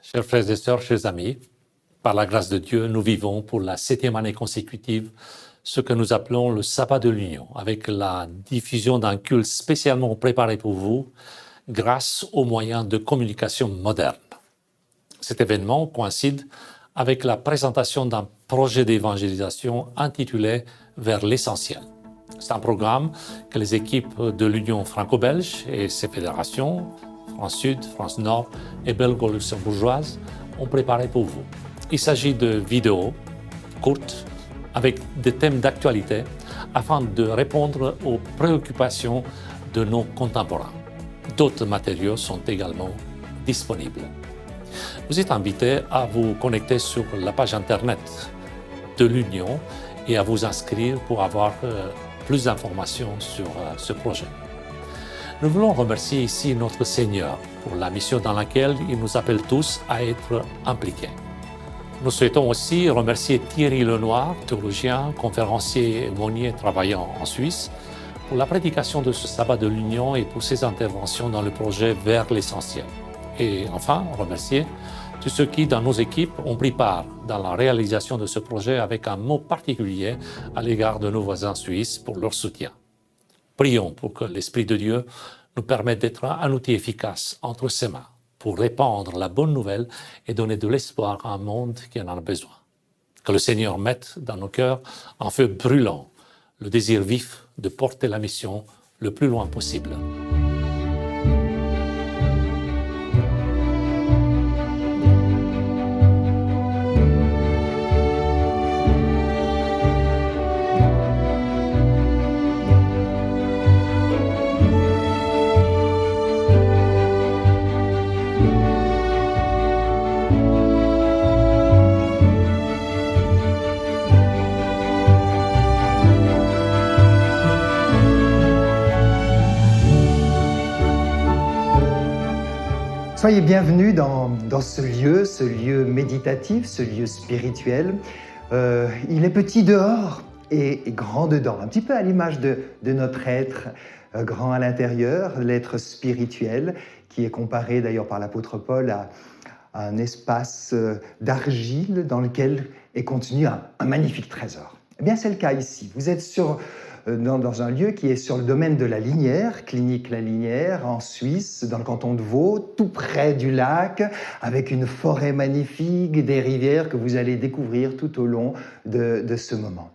Chers frères et sœurs, chers amis, par la grâce de Dieu, nous vivons pour la 7e année consécutive ce que nous appelons le sabbat de l'Union, avec la diffusion d'un culte spécialement préparé pour vous grâce aux moyens de communication modernes. Cet événement coïncide avec la présentation d'un projet d'évangélisation intitulé « Vers l'essentiel ». C'est un programme que les équipes de l'Union franco-belge et ses fédérations, France Sud, France Nord et belgo-luxembourgeoise, ont préparé pour vous. Il s'agit de vidéos courtes avec des thèmes d'actualité afin de répondre aux préoccupations de nos contemporains. D'autres matériaux sont également disponibles. Vous êtes invités à vous connecter sur la page internet de l'Union et à vous inscrire pour avoir plus d'informations sur ce projet. Nous voulons remercier ici notre Seigneur pour la mission dans laquelle il nous appelle tous à être impliqués. Nous souhaitons aussi remercier Thierry Lenoir, théologien, conférencier et aumônier travaillant en Suisse, pour la prédication de ce sabbat de l'Union et pour ses interventions dans le projet Vers l'essentiel. Et enfin, remercier tous ceux qui, dans nos équipes, ont pris part dans la réalisation de ce projet avec un mot particulier à l'égard de nos voisins suisses pour leur soutien. Prions pour que l'Esprit de Dieu nous permette d'être un outil efficace entre ses mains pour répandre la bonne nouvelle et donner de l'espoir à un monde qui en a besoin. Que le Seigneur mette dans nos cœurs un feu brûlant, le désir vif de porter la mission le plus loin possible. Soyez bienvenus dans ce lieu méditatif, ce lieu spirituel. Il est petit dehors et grand dedans, un petit peu à l'image de notre être grand à l'intérieur, l'être spirituel, qui est comparé d'ailleurs par l'apôtre Paul à un espace d'argile dans lequel est contenu un magnifique trésor. Eh bien, c'est le cas ici. Vous êtes dans un lieu qui est sur le domaine de la Linière, clinique La Linière, en Suisse, dans le canton de Vaud, tout près du lac, avec une forêt magnifique, des rivières que vous allez découvrir tout au long de ce moment.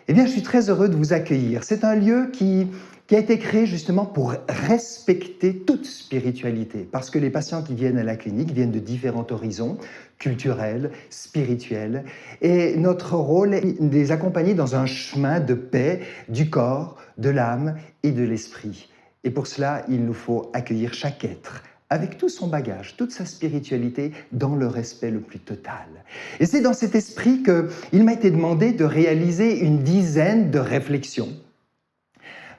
Eh bien, je suis très heureux de vous accueillir. C'est un lieu qui a été créé justement pour respecter toute spiritualité, parce que les patients qui viennent à la clinique viennent de différents horizons, culturels, spirituels, et notre rôle est de les accompagner dans un chemin de paix du corps, de l'âme et de l'esprit. Et pour cela, il nous faut accueillir chaque être, avec tout son bagage, toute sa spiritualité, dans le respect le plus total. Et c'est dans cet esprit qu'il m'a été demandé de réaliser une dizaine de réflexions,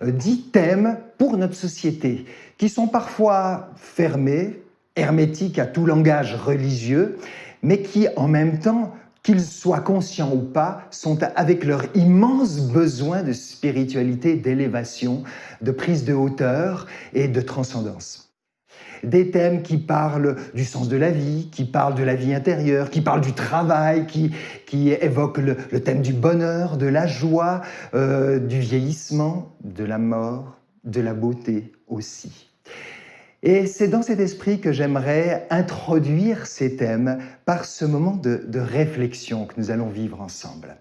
10 thèmes pour notre société, qui sont parfois fermés, hermétiques à tout langage religieux, mais qui, en même temps, qu'ils soient conscients ou pas, sont avec leur immense besoin de spiritualité, d'élévation, de prise de hauteur et de transcendance. Des thèmes qui parlent du sens de la vie, qui parlent de la vie intérieure, qui parlent du travail, qui évoquent le thème du bonheur, de la joie, du vieillissement, de la mort, de la beauté aussi. Et c'est dans cet esprit que j'aimerais introduire ces thèmes par ce moment de réflexion que nous allons vivre ensemble.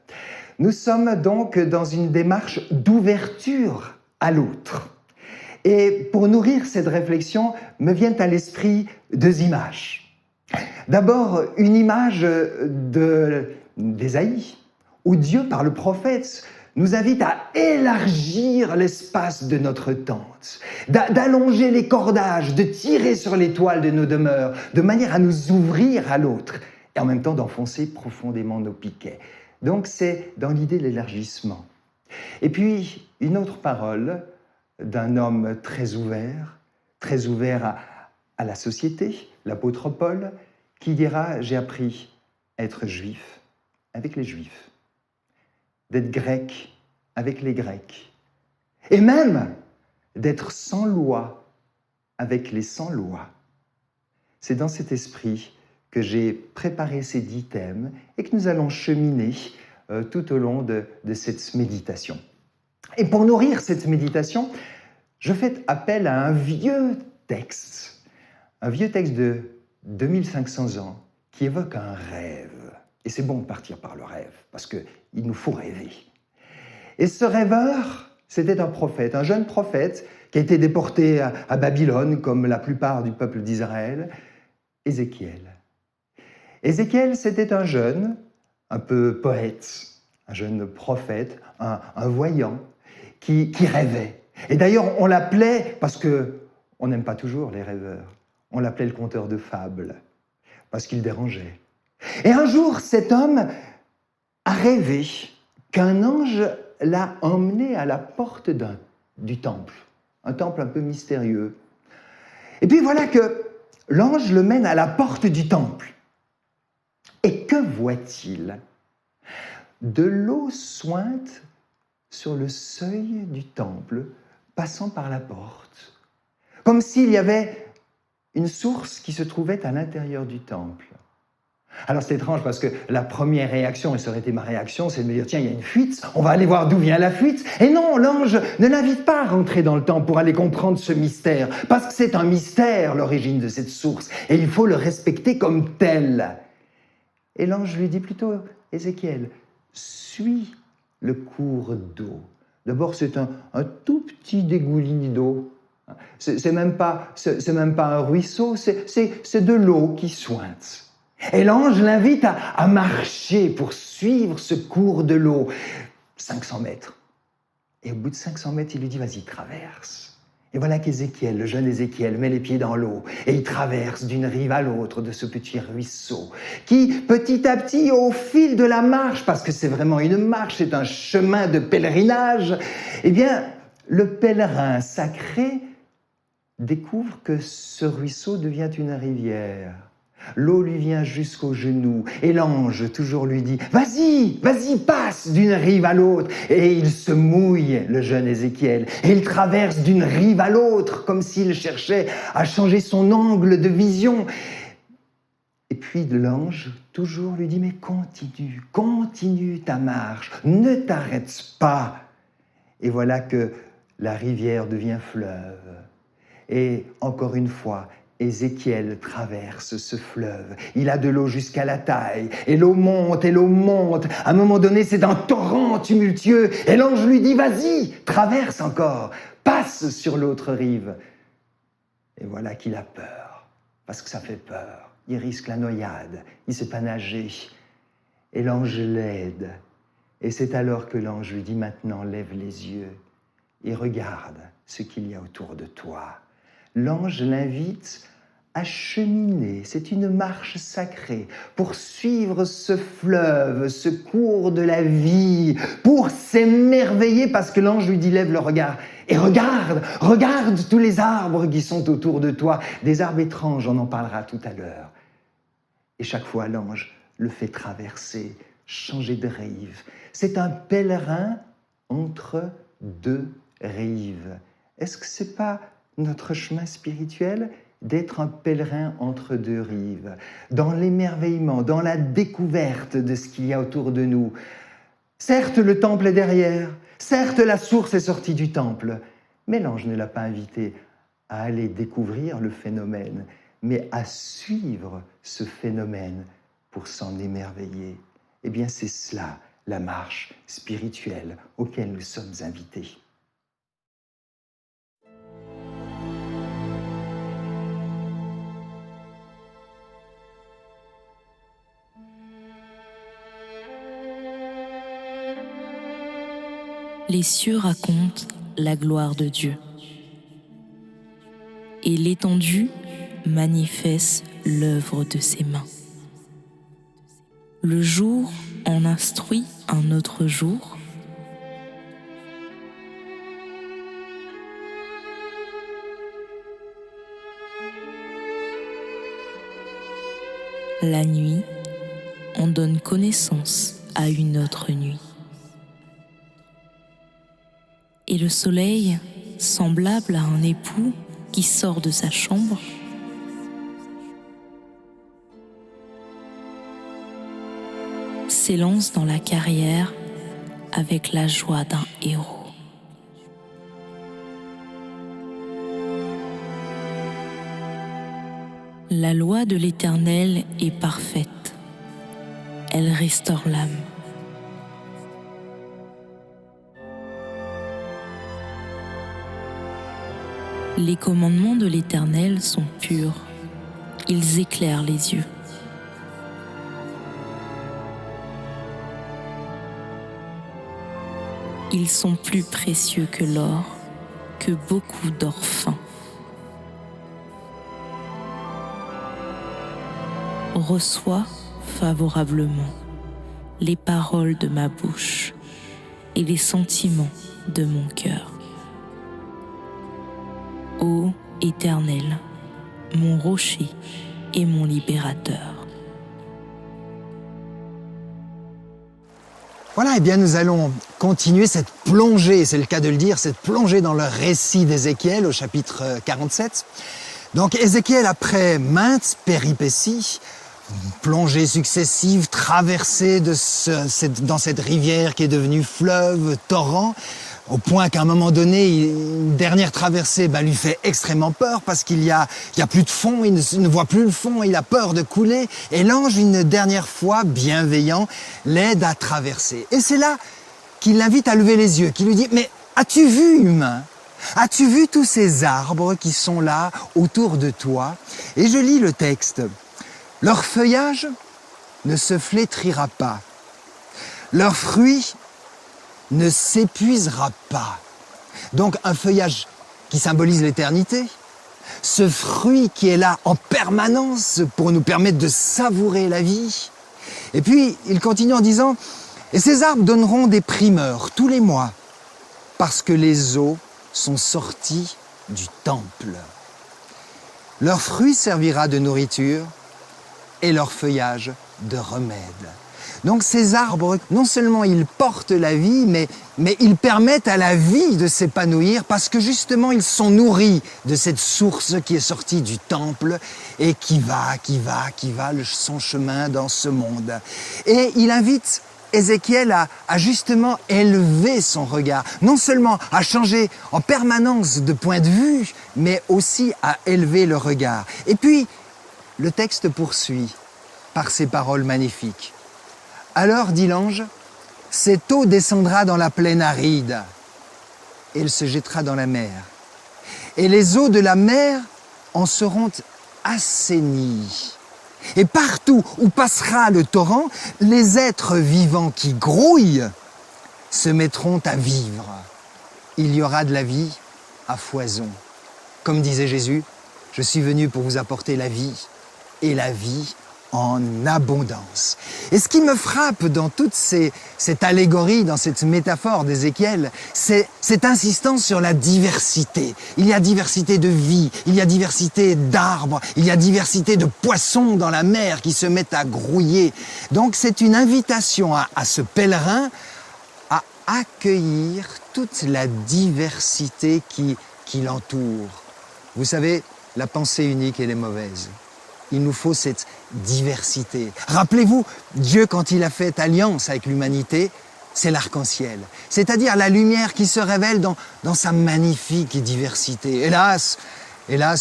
Nous sommes donc dans une démarche d'ouverture à l'autre. Et pour nourrir cette réflexion, me viennent à l'esprit 2 images. D'abord, une image d'Ésaïe, où Dieu, par le prophète, nous invite à élargir l'espace de notre tente, d'allonger les cordages, de tirer sur les toiles de nos demeures, de manière à nous ouvrir à l'autre, et en même temps d'enfoncer profondément nos piquets. Donc c'est dans l'idée de l'élargissement. Et puis, une autre parole d'un homme très ouvert à la société, l'apôtre Paul, qui dira « J'ai appris à être juif avec les juifs, d'être grec avec les grecs, et même d'être sans loi avec les sans loi. » C'est dans cet esprit que j'ai préparé ces 10 thèmes et que nous allons cheminer tout au long de cette méditation. Et pour nourrir cette méditation, je fais appel à un vieux texte de 2500 ans qui évoque un rêve. Et c'est bon de partir par le rêve, parce qu'il nous faut rêver. Et ce rêveur, c'était un prophète, un jeune prophète qui a été déporté à Babylone, comme la plupart du peuple d'Israël, Ézéchiel. Ézéchiel, c'était un jeune, un peu poète, un jeune prophète, un voyant, qui rêvait. Et d'ailleurs, on l'appelait, parce qu'on n'aime pas toujours les rêveurs, on l'appelait le conteur de fables, parce qu'il dérangeait. Et un jour, cet homme a rêvé qu'un ange l'a emmené à la porte du temple, un temple un peu mystérieux. Et puis voilà que l'ange le mène à la porte du temple. Et que voit-il? De l'eau suinte sur le seuil du temple, passant par la porte, comme s'il y avait une source qui se trouvait à l'intérieur du temple. Alors c'est étrange parce que la première réaction, et ça aurait été ma réaction, c'est de me dire tiens, il y a une fuite, on va aller voir d'où vient la fuite. Et non, l'ange ne l'invite pas à rentrer dans le temple pour aller comprendre ce mystère, parce que c'est un mystère, l'origine de cette source, et il faut le respecter comme tel. Et l'ange lui dit plutôt, Ézéchiel, suis le cours d'eau. D'abord, c'est un tout petit dégouline d'eau. C'est même pas un ruisseau, c'est de l'eau qui suinte. Et l'ange l'invite à marcher pour suivre ce cours de l'eau. 500 mètres. Et au bout de 500 mètres, il lui dit, vas-y, traverse. Et voilà qu'Ézéchiel, le jeune Ézéchiel, met les pieds dans l'eau et il traverse d'une rive à l'autre de ce petit ruisseau qui, petit à petit, au fil de la marche, parce que c'est vraiment une marche, c'est un chemin de pèlerinage, eh bien, le pèlerin sacré découvre que ce ruisseau devient une rivière. L'eau lui vient jusqu'aux genoux et l'ange toujours lui dit « Vas-y, passe d'une rive à l'autre » et il se mouille, le jeune Ézéchiel, et il traverse d'une rive à l'autre comme s'il cherchait à changer son angle de vision. Et puis l'ange toujours lui dit « Mais continue ta marche, ne t'arrête pas » Et voilà que la rivière devient fleuve. Et encore une fois, Ézéchiel traverse ce fleuve. Il a de l'eau jusqu'à la taille. Et l'eau monte, À un moment donné, c'est un torrent tumultueux. Et l'ange lui dit, vas-y, traverse encore. Passe sur l'autre rive. Et voilà qu'il a peur. Parce que ça fait peur. Il risque la noyade. Il ne sait pas nager. Et l'ange l'aide. Et c'est alors que l'ange lui dit, maintenant, lève les yeux et regarde ce qu'il y a autour de toi. L'ange l'invite à cheminer, c'est une marche sacrée, pour suivre ce fleuve, ce cours de la vie, pour s'émerveiller, parce que l'ange lui dit, lève le regard, et regarde tous les arbres qui sont autour de toi, des arbres étranges, on en parlera tout à l'heure. Et chaque fois, l'ange le fait traverser, changer de rive. C'est un pèlerin entre deux rives. Est-ce que c'est pas notre chemin spirituel d'être un pèlerin entre deux rives, dans l'émerveillement, dans la découverte de ce qu'il y a autour de nous? Certes, le temple est derrière, certes, la source est sortie du temple, mais l'ange ne l'a pas invité à aller découvrir le phénomène, mais à suivre ce phénomène pour s'en émerveiller. Eh bien, c'est cela, la marche spirituelle auquel nous sommes invités. Les cieux racontent la gloire de Dieu, et l'étendue manifeste l'œuvre de ses mains. Le jour en instruit un autre jour, la nuit en donne connaissance à une autre nuit. Et le soleil, semblable à un époux qui sort de sa chambre, s'élance dans la carrière avec la joie d'un héros. La loi de l'Éternel est parfaite. Elle restaure l'âme. Les commandements de l'Éternel sont purs. Ils éclairent les yeux. Ils sont plus précieux que l'or, que beaucoup d'or fin. Reçois favorablement les paroles de ma bouche et les sentiments de mon cœur. Ô Éternel, mon rocher et mon libérateur. Voilà, eh bien nous allons continuer cette plongée, c'est le cas de le dire, cette plongée dans le récit d'Ézéchiel au chapitre 47. Donc Ézéchiel, après maintes péripéties, plongées successives, traversées dans cette rivière qui est devenue fleuve, torrent, au point qu'à un moment donné, une dernière traversée lui fait extrêmement peur parce qu'il y a plus de fond, il ne voit plus le fond, il a peur de couler. Et l'ange, une dernière fois, bienveillant, l'aide à traverser. Et c'est là qu'il l'invite à lever les yeux, qu'il lui dit « Mais as-tu vu, humain ? As-tu vu tous ces arbres qui sont là autour de toi ?» Et je lis le texte. « Leur feuillage ne se flétrira pas. Leurs fruits ne s'épuisera pas. » Donc un feuillage qui symbolise l'éternité, ce fruit qui est là en permanence pour nous permettre de savourer la vie. Et puis il continue en disant « Et ces arbres donneront des primeurs tous les mois, parce que les eaux sont sorties du temple. Leur fruit servira de nourriture et leur feuillage de remède. » Donc ces arbres, non seulement ils portent la vie, mais ils permettent à la vie de s'épanouir parce que justement ils sont nourris de cette source qui est sortie du temple et qui va son chemin dans ce monde. Et il invite Ézéchiel à justement élever son regard, non seulement à changer en permanence de point de vue, mais aussi à élever le regard. Et puis, le texte poursuit par ces paroles magnifiques. Alors, dit l'ange, cette eau descendra dans la plaine aride et elle se jettera dans la mer. Et les eaux de la mer en seront assainies. Et partout où passera le torrent, les êtres vivants qui grouillent se mettront à vivre. Il y aura de la vie à foison. Comme disait Jésus, je suis venu pour vous apporter la vie et la vie en abondance. Et ce qui me frappe dans toute cette allégorie, dans cette métaphore d'Ézéchiel, c'est cette insistance sur la diversité. Il y a diversité de vie, il y a diversité d'arbres, il y a diversité de poissons dans la mer qui se mettent à grouiller. Donc c'est une invitation à ce pèlerin à accueillir toute la diversité qui l'entoure. Vous savez, la pensée unique, elle est mauvaise. Il nous faut cette diversité. Rappelez-vous, Dieu, quand il a fait alliance avec l'humanité, c'est l'arc-en-ciel. C'est-à-dire la lumière qui se révèle dans sa magnifique diversité. Hélas,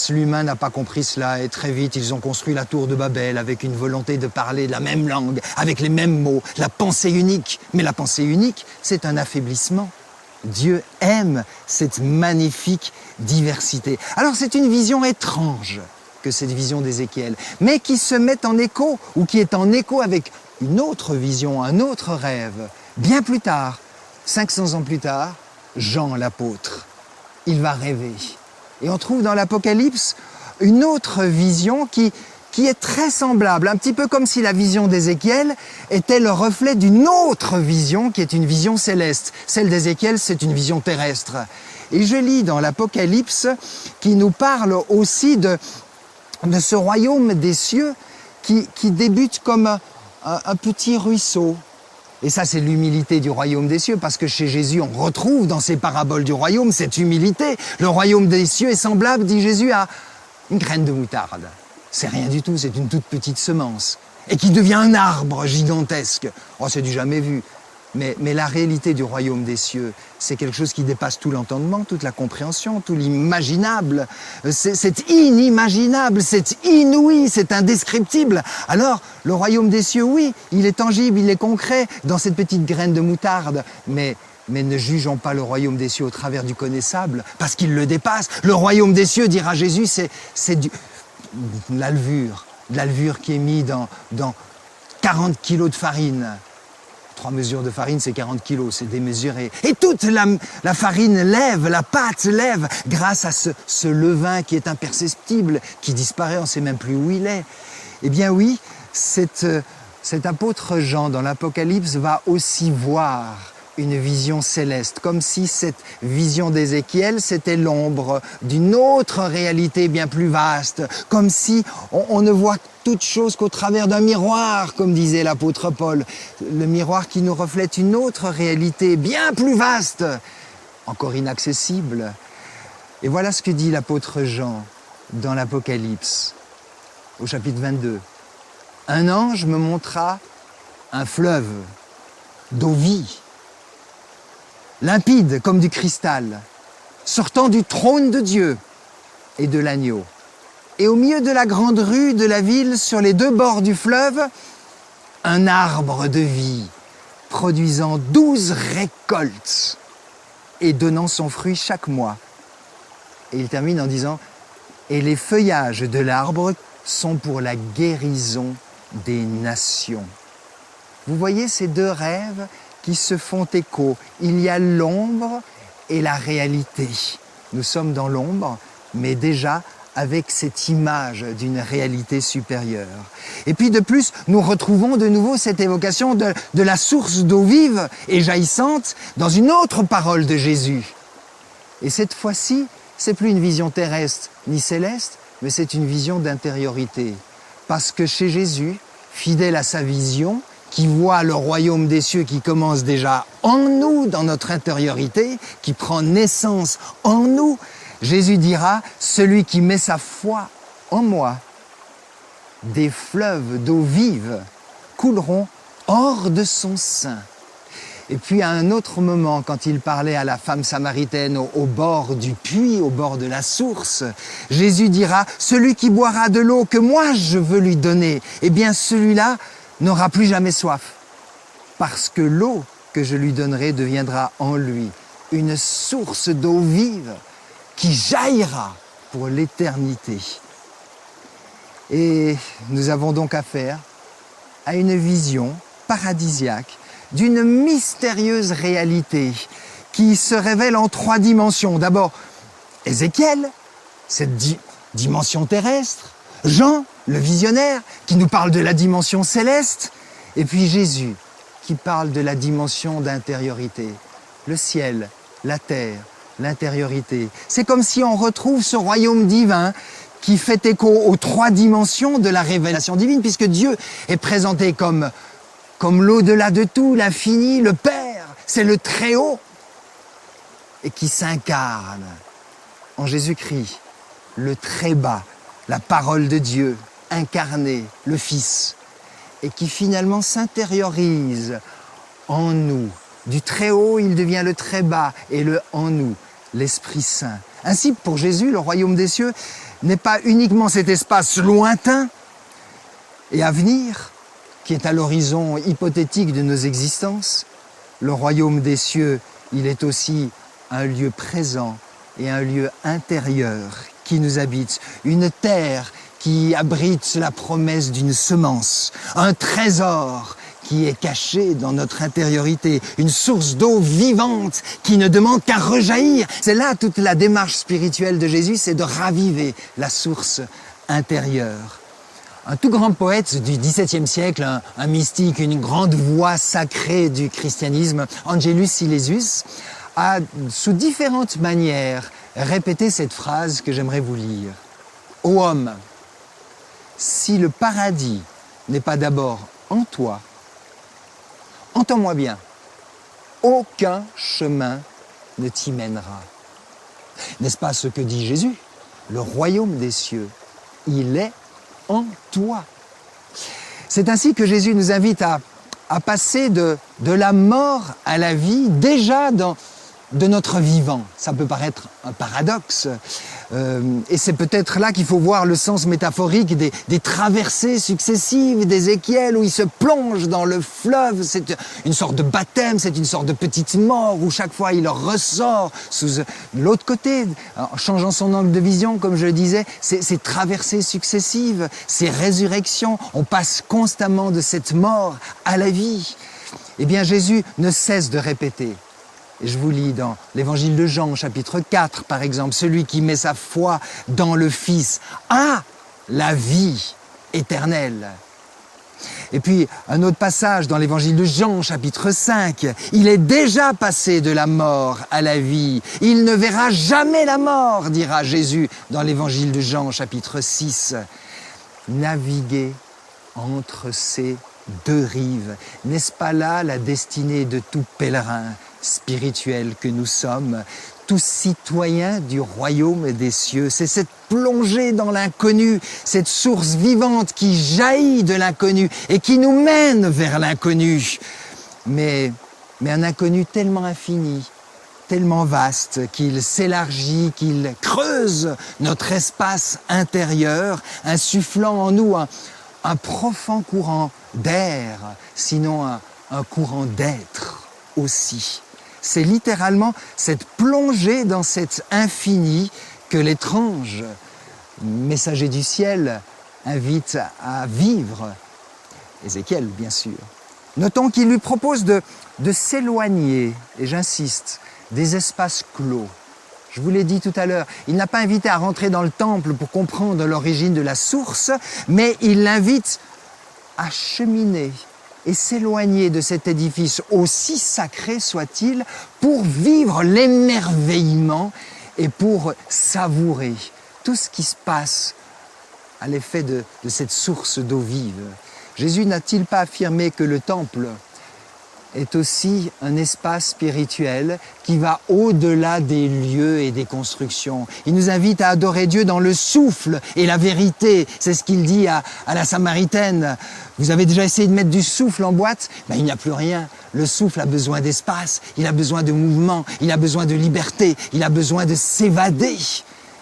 l'humain n'a pas compris cela et très vite, ils ont construit la tour de Babel avec une volonté de parler la même langue, avec les mêmes mots, la pensée unique. Mais la pensée unique, c'est un affaiblissement. Dieu aime cette magnifique diversité. Alors c'est une vision étrange que cette vision d'Ézéchiel, mais qui se met en écho, ou qui est en écho avec une autre vision, un autre rêve. Bien plus tard, 500 ans plus tard, Jean l'apôtre, il va rêver. Et on trouve dans l'Apocalypse une autre vision qui est très semblable, un petit peu comme si la vision d'Ézéchiel était le reflet d'une autre vision qui est une vision céleste. Celle d'Ézéchiel, c'est une vision terrestre. Et je lis dans l'Apocalypse qui nous parle aussi de ce royaume des cieux qui débute comme un petit ruisseau. Et ça, c'est l'humilité du royaume des cieux, parce que chez Jésus, on retrouve dans ces paraboles du royaume cette humilité. Le royaume des cieux est semblable, dit Jésus, à une graine de moutarde. C'est rien du tout, c'est une toute petite semence. et qui devient un arbre gigantesque. Oh, c'est du jamais vu. Mais la réalité du royaume des cieux, c'est quelque chose qui dépasse tout l'entendement, toute la compréhension, tout l'imaginable. C'est inimaginable, c'est inouï, c'est indescriptible. Alors, le royaume des cieux, oui, il est tangible, il est concret dans cette petite graine de moutarde. Mais ne jugeons pas le royaume des cieux au travers du connaissable, parce qu'il le dépasse. Le royaume des cieux, dira Jésus, c'est de l'alvure qui est mise dans 40 kilos de farine. 3 mesures de farine, c'est 40 kilos, c'est démesuré. Et toute la farine lève, la pâte lève, grâce à ce levain qui est imperceptible, qui disparaît, on ne sait même plus où il est. Eh bien oui, cet apôtre Jean, dans l'Apocalypse, va aussi voir une vision céleste, comme si cette vision d'Ézéchiel, c'était l'ombre d'une autre réalité bien plus vaste, comme si on ne voit toute chose qu'au travers d'un miroir, comme disait l'apôtre Paul, le miroir qui nous reflète une autre réalité bien plus vaste, encore inaccessible. Et voilà ce que dit l'apôtre Jean dans l'Apocalypse, au chapitre 22. Un ange me montra un fleuve d'eau vie, limpide comme du cristal, sortant du trône de Dieu et de l'agneau. Et au milieu de la grande rue de la ville, sur les 2 bords du fleuve, un arbre de vie, produisant 12 récoltes et donnant son fruit chaque mois. Et il termine en disant « Et les feuillages de l'arbre sont pour la guérison des nations. » Vous voyez ces 2 rêves qui se font écho. Il y a l'ombre et la réalité. Nous sommes dans l'ombre, mais déjà avec cette image d'une réalité supérieure. Et puis de plus, nous retrouvons de nouveau cette évocation de la source d'eau vive et jaillissante dans une autre parole de Jésus. Et cette fois-ci, c'est plus une vision terrestre ni céleste, mais c'est une vision d'intériorité. Parce que chez Jésus, fidèle à sa vision, qui voit le royaume des cieux qui commence déjà en nous, dans notre intériorité, qui prend naissance en nous, Jésus dira, celui qui met sa foi en moi, des fleuves d'eau vive couleront hors de son sein. Et puis à un autre moment, quand il parlait à la femme samaritaine au bord du puits, au bord de la source, Jésus dira, celui qui boira de l'eau que moi je veux lui donner, eh bien celui-là n'aura plus jamais soif, parce que l'eau que je lui donnerai deviendra en lui une source d'eau vive qui jaillira pour l'éternité. Et nous avons donc affaire à une vision paradisiaque d'une mystérieuse réalité qui se révèle en 3 dimensions. D'abord, Ézéchiel, cette dimension terrestre, Jean, le visionnaire, qui nous parle de la dimension céleste, et puis Jésus, qui parle de la dimension d'intériorité, le ciel, la terre, l'intériorité. C'est comme si on retrouve ce royaume divin qui fait écho aux 3 dimensions de la révélation divine, puisque Dieu est présenté comme l'au-delà de tout, l'infini, le Père, c'est le Très-Haut, et qui s'incarne en Jésus-Christ, le Très-Bas, la parole de Dieu, incarné, le Fils, et qui finalement s'intériorise en nous. Du Très-Haut, il devient le Très-Bas, et le en nous, l'Esprit Saint. Ainsi, pour Jésus, le royaume des cieux n'est pas uniquement cet espace lointain et à venir, qui est à l'horizon hypothétique de nos existences. Le royaume des cieux, il est aussi un lieu présent et un lieu intérieur qui nous habite, une terre qui abrite la promesse d'une semence, un trésor qui est caché dans notre intériorité, une source d'eau vivante qui ne demande qu'à rejaillir. C'est là toute la démarche spirituelle de Jésus, c'est de raviver la source intérieure. Un tout grand poète du XVIIe siècle, un mystique, une grande voix sacrée du christianisme, Angelus Silesius, a sous différentes manières répété cette phrase que j'aimerais vous lire. « Ô homme, si le paradis n'est pas d'abord en toi, entends-moi bien, aucun chemin ne t'y mènera. » N'est-ce pas ce que dit Jésus? Le royaume des cieux, il est en toi. C'est ainsi que Jésus nous invite à passer de la mort à la vie, déjà de notre vivant. Ça peut paraître un paradoxe, et c'est peut-être là qu'il faut voir le sens métaphorique des traversées successives d'Ézéchiel, où il se plonge dans le fleuve. C'est une sorte de baptême, c'est une sorte de petite mort, où chaque fois il ressort sous l'autre côté, en changeant son angle de vision, comme je le disais. Ces traversées successives, ces résurrections, on passe constamment de cette mort à la vie. Eh bien, Jésus ne cesse de répéter. Et je vous lis dans l'évangile de Jean, chapitre 4, par exemple, celui qui met sa foi dans le Fils a la vie éternelle. Et puis, un autre passage dans l'évangile de Jean, chapitre 5, il est déjà passé de la mort à la vie. Il ne verra jamais la mort, dira Jésus dans l'évangile de Jean, chapitre 6. Naviguer entre ces deux rives, n'est-ce pas là la destinée de tout pèlerin spirituel que nous sommes, tous citoyens du royaume des cieux? C'est cette plongée dans l'inconnu, cette source vivante qui jaillit de l'inconnu et qui nous mène vers l'inconnu. Mais un inconnu tellement infini, tellement vaste, qu'il s'élargit, qu'il creuse notre espace intérieur, insufflant en nous un profond courant d'air, sinon un courant d'être aussi. C'est littéralement cette plongée dans cet infini que l'étrange messager du ciel invite à vivre. Ézéchiel, bien sûr. Notons qu'il lui propose de s'éloigner, et j'insiste, des espaces clos. Je vous l'ai dit tout à l'heure, il n'a pas invité à rentrer dans le temple pour comprendre l'origine de la source, mais il l'invite à cheminer et s'éloigner de cet édifice, aussi sacré soit-il, pour vivre l'émerveillement et pour savourer tout ce qui se passe à l'effet de cette source d'eau vive. Jésus n'a-t-il pas affirmé que le temple est aussi un espace spirituel qui va au-delà des lieux et des constructions? Il nous invite à adorer Dieu dans le souffle et la vérité. C'est ce qu'il dit à la Samaritaine. Vous avez déjà essayé de mettre du souffle en boîte? Ben, il n'y a plus rien. Le souffle a besoin d'espace, il a besoin de mouvement, il a besoin de liberté, il a besoin de s'évader.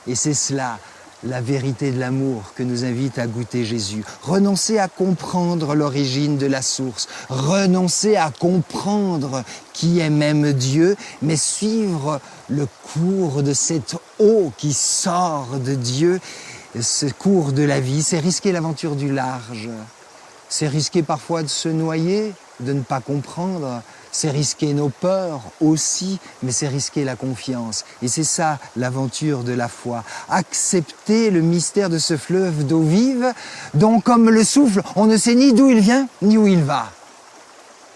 Et c'est cela, la vérité de l'amour que nous invite à goûter Jésus. Renoncer à comprendre l'origine de la source, renoncer à comprendre qui est même Dieu, mais suivre le cours de cette eau qui sort de Dieu, ce cours de la vie. C'est risquer l'aventure du large, c'est risquer parfois de se noyer, de ne pas comprendre. C'est risquer nos peurs aussi, mais c'est risquer la confiance. Et c'est ça l'aventure de la foi. Accepter le mystère de ce fleuve d'eau vive, dont comme le souffle, on ne sait ni d'où il vient, ni où il va.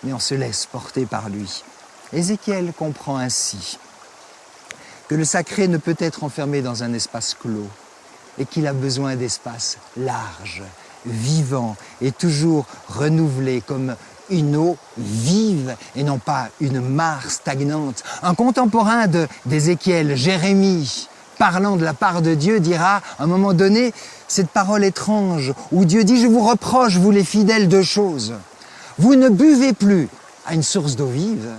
Mais on se laisse porter par lui. Ézéchiel comprend ainsi que le sacré ne peut être enfermé dans un espace clos et qu'il a besoin d'espaces larges, vivants et toujours renouvelés comme une eau vive et non pas une mare stagnante. Un contemporain d'Ézéchiel, Jérémie, parlant de la part de Dieu, dira à un moment donné cette parole étrange où Dieu dit « Je vous reproche, vous les fidèles, deux choses. Vous ne buvez plus à une source d'eau vive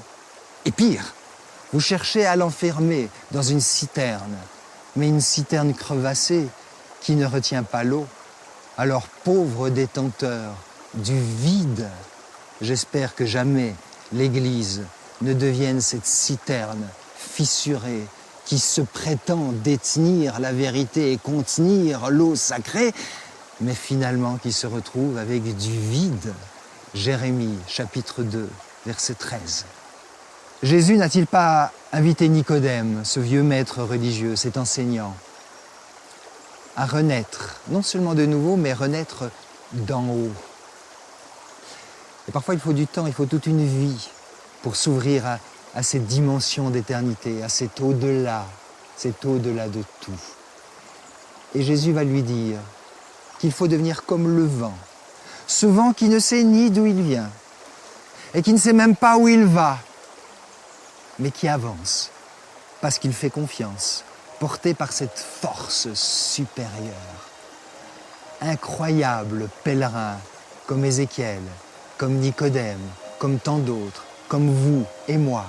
et pire, vous cherchez à l'enfermer dans une citerne, mais une citerne crevassée qui ne retient pas l'eau. Alors pauvre détenteur du vide, j'espère que jamais l'Église ne devienne cette citerne fissurée qui se prétend détenir la vérité et contenir l'eau sacrée, mais finalement qui se retrouve avec du vide. Jérémie, chapitre 2, verset 13. Jésus n'a-t-il pas invité Nicodème, ce vieux maître religieux, cet enseignant, à renaître, non seulement de nouveau, mais renaître d'en haut? Et parfois, il faut du temps, il faut toute une vie pour s'ouvrir à cette dimension d'éternité, à cet au-delà de tout. Et Jésus va lui dire qu'il faut devenir comme le vent, ce vent qui ne sait ni d'où il vient et qui ne sait même pas où il va, mais qui avance parce qu'il fait confiance, porté par cette force supérieure. Incroyable pèlerin comme Ézéchiel, comme Nicodème, comme tant d'autres, comme vous et moi,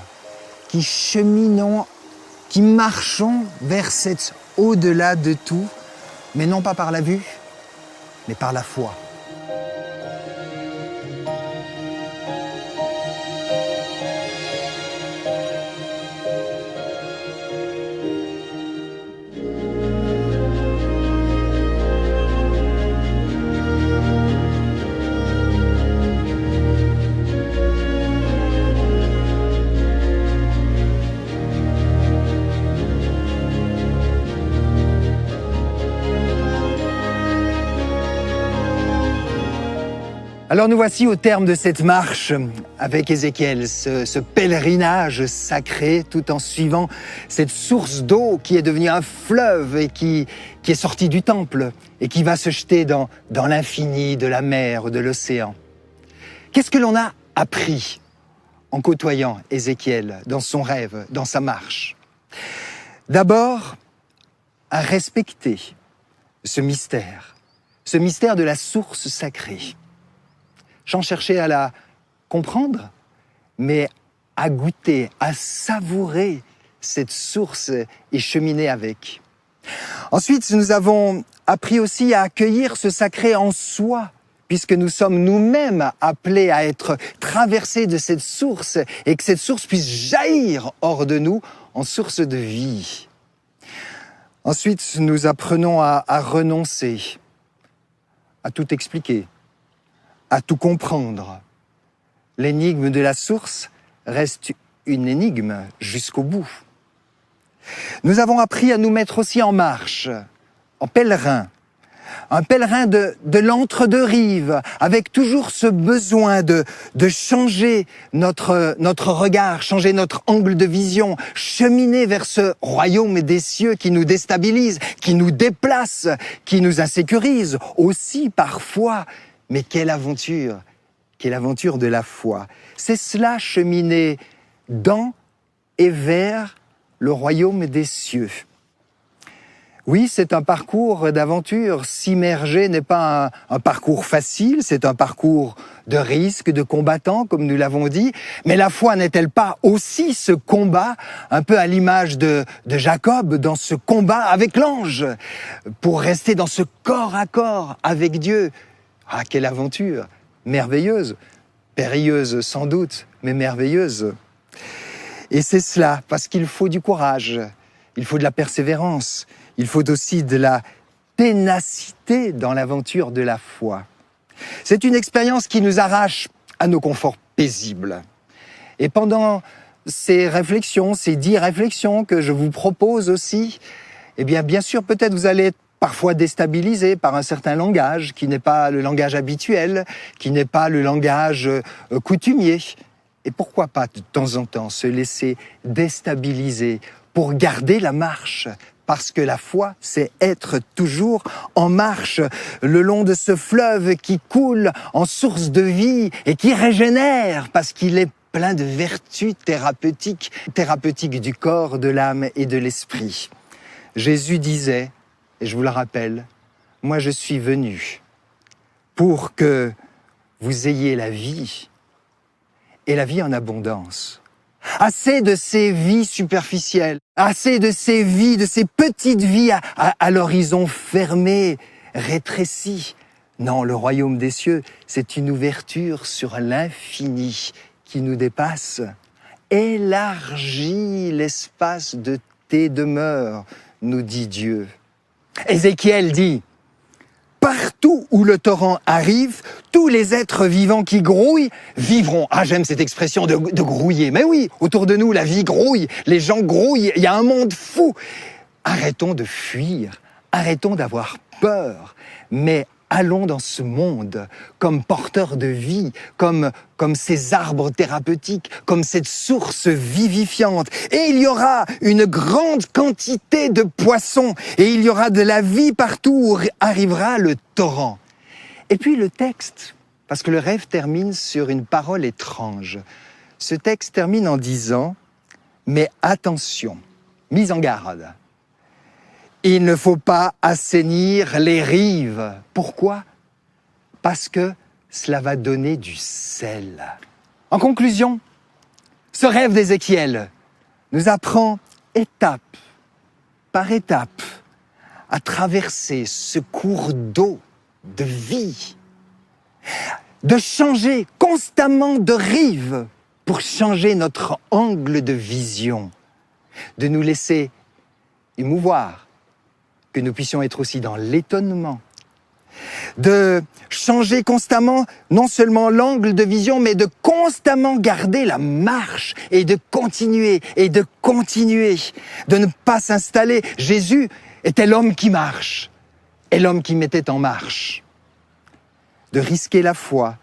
qui cheminons, qui marchons vers cet au-delà de tout, mais non pas par la vue, mais par la foi. Alors nous voici au terme de cette marche avec Ézéchiel, ce pèlerinage sacré, tout en suivant cette source d'eau qui est devenue un fleuve et qui est sortie du temple et qui va se jeter dans l'infini de la mer, de l'océan. Qu'est-ce que l'on a appris en côtoyant Ézéchiel dans son rêve, dans sa marche? D'abord, à respecter ce mystère de la source sacrée. Sans chercher à la comprendre, mais à goûter, à savourer cette source et cheminer avec. Ensuite, nous avons appris aussi à accueillir ce sacré en soi, puisque nous sommes nous-mêmes appelés à être traversés de cette source et que cette source puisse jaillir hors de nous en source de vie. Ensuite, nous apprenons à renoncer, à tout expliquer, à tout comprendre. L'énigme de la source reste une énigme jusqu'au bout. Nous avons appris à nous mettre aussi en marche, en pèlerin, un pèlerin de l'entre-deux-rives, avec toujours ce besoin de changer notre regard, changer notre angle de vision, cheminer vers ce royaume des cieux qui nous déstabilise, qui nous déplace, qui nous insécurise, aussi parfois. Mais quelle aventure de la foi. C'est cela, cheminer dans et vers le royaume des cieux. Oui, c'est un parcours d'aventure. S'immerger n'est pas un parcours facile, c'est un parcours de risque, de combattant, comme nous l'avons dit. Mais la foi n'est-elle pas aussi ce combat, un peu à l'image de Jacob, dans ce combat avec l'ange, pour rester dans ce corps à corps avec Dieu? Ah, quelle aventure! Merveilleuse, périlleuse sans doute, mais merveilleuse. Et c'est cela, parce qu'il faut du courage, il faut de la persévérance, il faut aussi de la ténacité dans l'aventure de la foi. C'est une expérience qui nous arrache à nos conforts paisibles. Et pendant ces réflexions, ces 10 réflexions que je vous propose aussi, eh bien sûr, peut-être vous allez être parfois déstabilisé par un certain langage qui n'est pas le langage habituel, qui n'est pas le langage coutumier. Et pourquoi pas de temps en temps se laisser déstabiliser pour garder la marche? Parce que la foi, c'est être toujours en marche le long de ce fleuve qui coule en source de vie et qui régénère parce qu'il est plein de vertus thérapeutiques du corps, de l'âme et de l'esprit. Jésus disait, et je vous le rappelle, moi je suis venu pour que vous ayez la vie, et la vie en abondance. Assez de ces vies superficielles, assez de ces vies, de ces petites vies à l'horizon fermé, rétréci. Non, le royaume des cieux, c'est une ouverture sur l'infini qui nous dépasse. Élargis l'espace de tes demeures, nous dit Dieu. Ézéchiel dit, partout où le torrent arrive, tous les êtres vivants qui grouillent vivront. Ah, j'aime cette expression de grouiller. Mais oui, autour de nous, la vie grouille, les gens grouillent, il y a un monde fou. Arrêtons de fuir, arrêtons d'avoir peur, mais allons dans ce monde comme porteurs de vie, comme ces arbres thérapeutiques, comme cette source vivifiante. Et il y aura une grande quantité de poissons, et il y aura de la vie partout où arrivera le torrent. Et puis le texte, parce que le rêve termine sur une parole étrange. Ce texte termine en disant « Mais attention, mise en garde ». Il ne faut pas assainir les rives. Pourquoi? Parce que cela va donner du sel. En conclusion, ce rêve d'Ézéchiel nous apprend étape par étape à traverser ce cours d'eau de vie, de changer constamment de rive pour changer notre angle de vision, de nous laisser émouvoir, que nous puissions être aussi dans l'étonnement, de changer constamment non seulement l'angle de vision, mais de constamment garder la marche et de continuer, de ne pas s'installer. Jésus était l'homme qui marche et l'homme qui mettait en marche. De risquer la foi,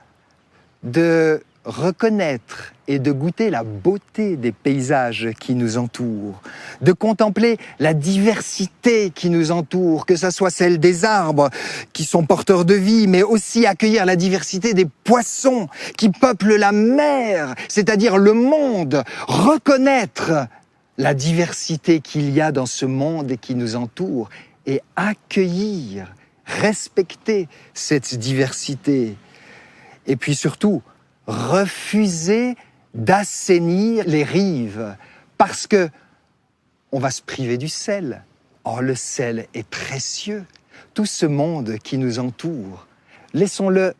de reconnaître et de goûter la beauté des paysages qui nous entourent, de contempler la diversité qui nous entoure, que ce soit celle des arbres qui sont porteurs de vie, mais aussi accueillir la diversité des poissons qui peuplent la mer, c'est-à-dire le monde, reconnaître la diversité qu'il y a dans ce monde qui nous entoure et accueillir, respecter cette diversité. Et puis surtout, refuser d'assainir les rives parce que on va se priver du sel. Or, le sel est précieux. Tout ce monde qui nous entoure, laissons-le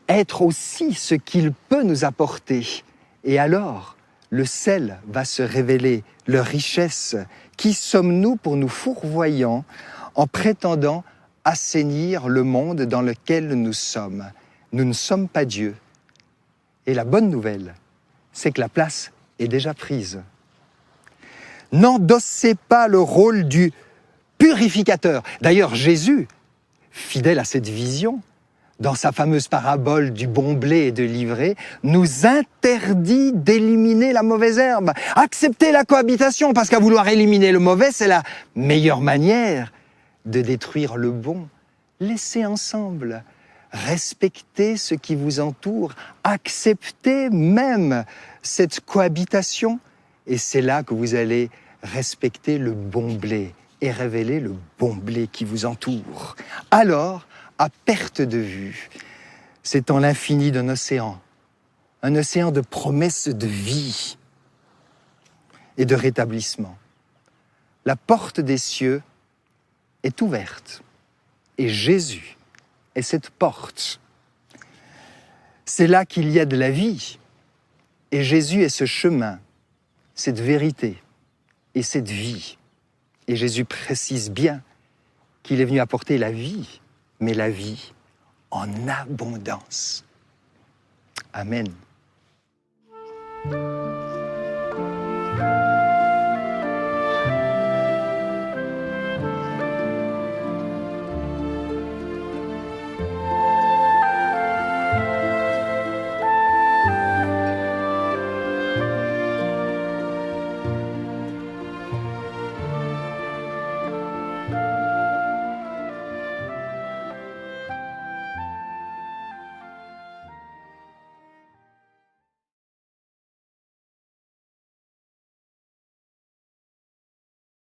être aussi ce qu'il peut nous apporter. Et alors, le sel va se révéler leur richesse. Qui sommes-nous pour nous fourvoyant en prétendant assainir le monde dans lequel nous sommes? Nous ne sommes pas Dieu. Et la bonne nouvelle, c'est que la place est déjà prise. N'endossez pas le rôle du purificateur. D'ailleurs, Jésus, fidèle à cette vision, dans sa fameuse parabole du bon blé et de l'ivraie, nous interdit d'éliminer la mauvaise herbe. Acceptez la cohabitation, parce qu'à vouloir éliminer le mauvais, c'est la meilleure manière de détruire le bon. Laissez ensemble. Respectez ce qui vous entoure, acceptez même cette cohabitation et c'est là que vous allez respecter le bon blé et révéler le bon blé qui vous entoure. Alors, à perte de vue, c'est en l'infini d'un océan, un océan de promesses de vie et de rétablissement. La porte des cieux est ouverte et Jésus et cette porte, c'est là qu'il y a de la vie. Et Jésus est ce chemin, cette vérité et cette vie. Et Jésus précise bien qu'il est venu apporter la vie, mais la vie en abondance. Amen.